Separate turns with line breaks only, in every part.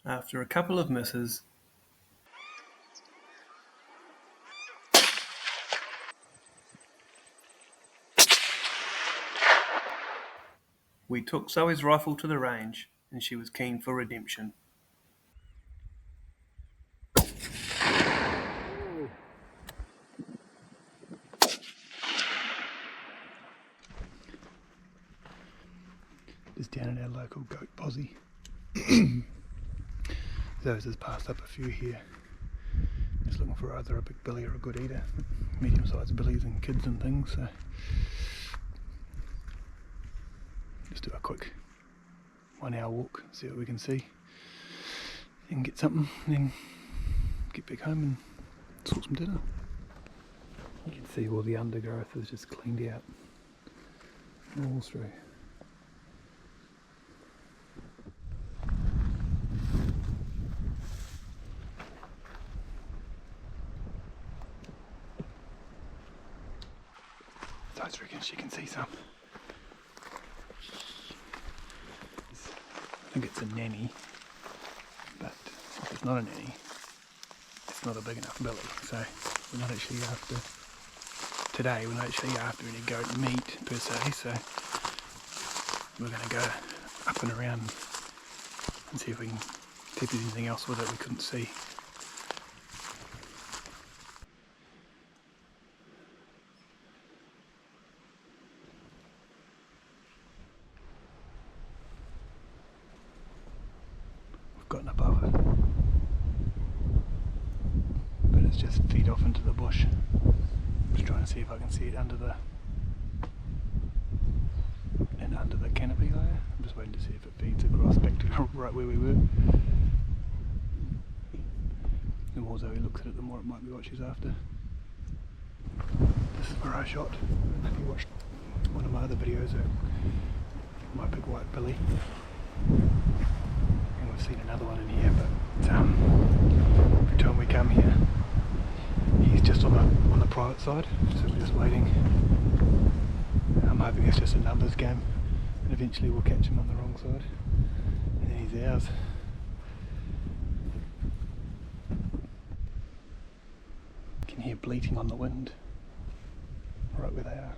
After a couple of misses, we took Zoe's rifle to the range, and she was keen for redemption.
Just down in our local goat posse. Zoes has passed up a few here. Just looking for either a big billy or a good eater. Medium-sized billies and kids and things, so just do a quick 1 hour walk, see what we can see. And get something, and then get back home and sort some dinner. You can see all the undergrowth is just cleaned out all through. So I reckon she can see some. I think it's a nanny, but if it's not a nanny, it's not a big enough billy. So we're not actually after, today we're not actually after any goat meat per se, so we're going to go up and around and see if we can see if there's anything else with it we couldn't see. Gotten above it, but it's just feet off into the bush. Just trying to see if I can see it under the canopy layer. I'm just waiting to see if it feeds across back to right where we were. The more Zoe looks at it, the more it might be what she's after. This is where I shot. If you watched one of my other videos of my big white billy. We've seen another one in here, but every time we come here, he's just on the private side, so we're just waiting. I'm hoping it's just a numbers game, and eventually we'll catch him on the wrong side, and then he's ours. You can hear bleating on the wind, right where they are.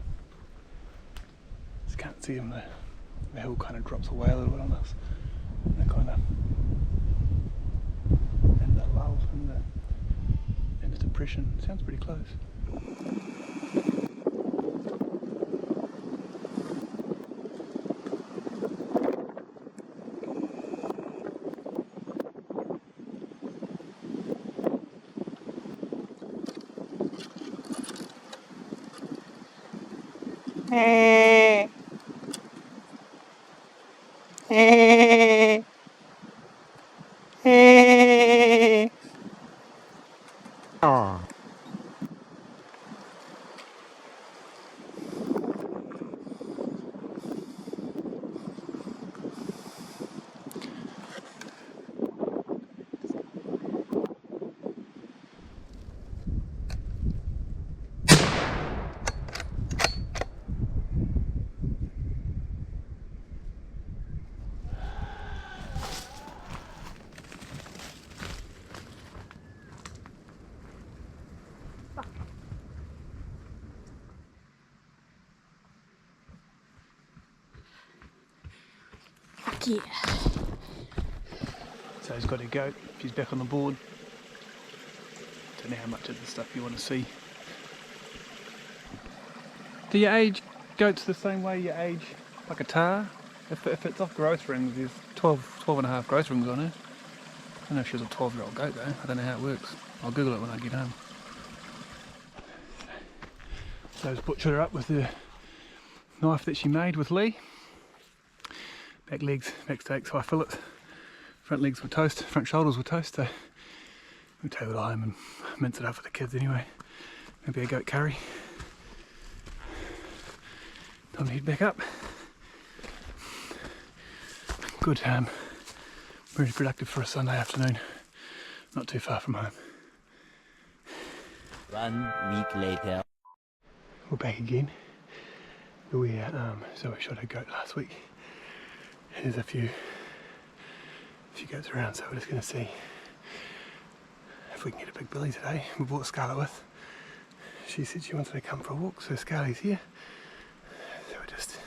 Just can't see him. The hill kind of drops away a little bit on us. They're kind of in the lull and the depression. Sounds pretty close.
Yeah.
So he's got to go. She's back on the board. Don't know how much of the stuff you want to see. Do you age goats the same way you age like a tar? If it's off growth rings, there's 12 and a half growth rings on her. I don't know if she's a 12-year-old goat though. I don't know how it works. I'll Google it when I get home. So I butchered her up with the knife that she made with Lee. Back legs, back steak, so I fillet. Front legs were toast, front shoulders were toast, so we'll take it home and mince it up for the kids anyway. Maybe a goat curry. Time to head back up. Good, very productive for a Sunday afternoon. Not too far from home.
1 week later.
We're back again. So we shot a goat last week. There's a few She goes around, so we're just going to see if we can get a big billy today. We brought Scarlett with. She said she wanted to come for a walk, so Scarlett's here. So we're just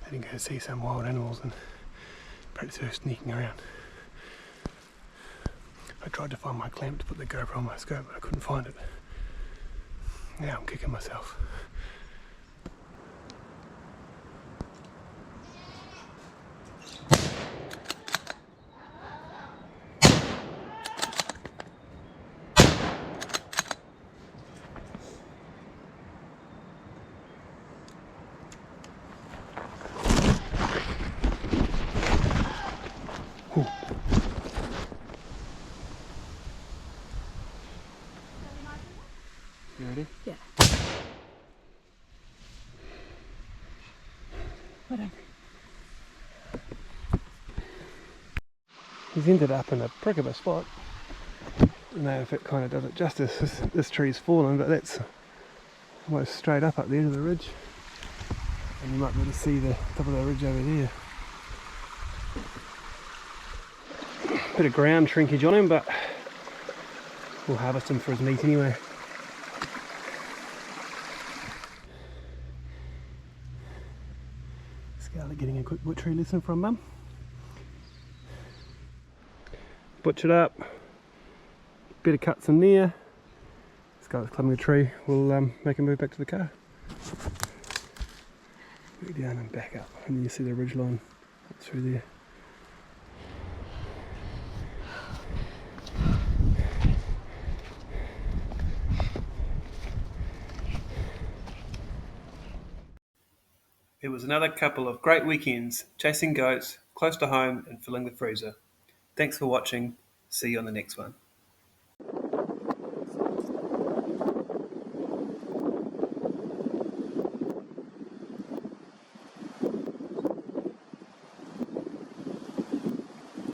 letting her see some wild animals and practice her sneaking around. I tried to find my clamp to put the GoPro on my skirt, but I couldn't find it. Now I'm kicking myself. Ooh. You ready?
Yeah. Whatever.
He's ended up in a prick of a spot. I don't know if it kind of does it justice. This tree's fallen, but that's almost straight up the edge of the ridge. And you might be able to see the top of the ridge over there. Bit of ground shrinkage on him, but we'll harvest him for his meat anyway. Scarlett getting a quick butchery lesson from Mum. Butchered up, bit of cuts in there. Scarlett's climbing a tree. We'll make a move back to the car. Go down and back up, and you see the ridge line through there.
It was another couple of great weekends, chasing goats, close to home and filling the freezer. Thanks for watching. See you on the next one.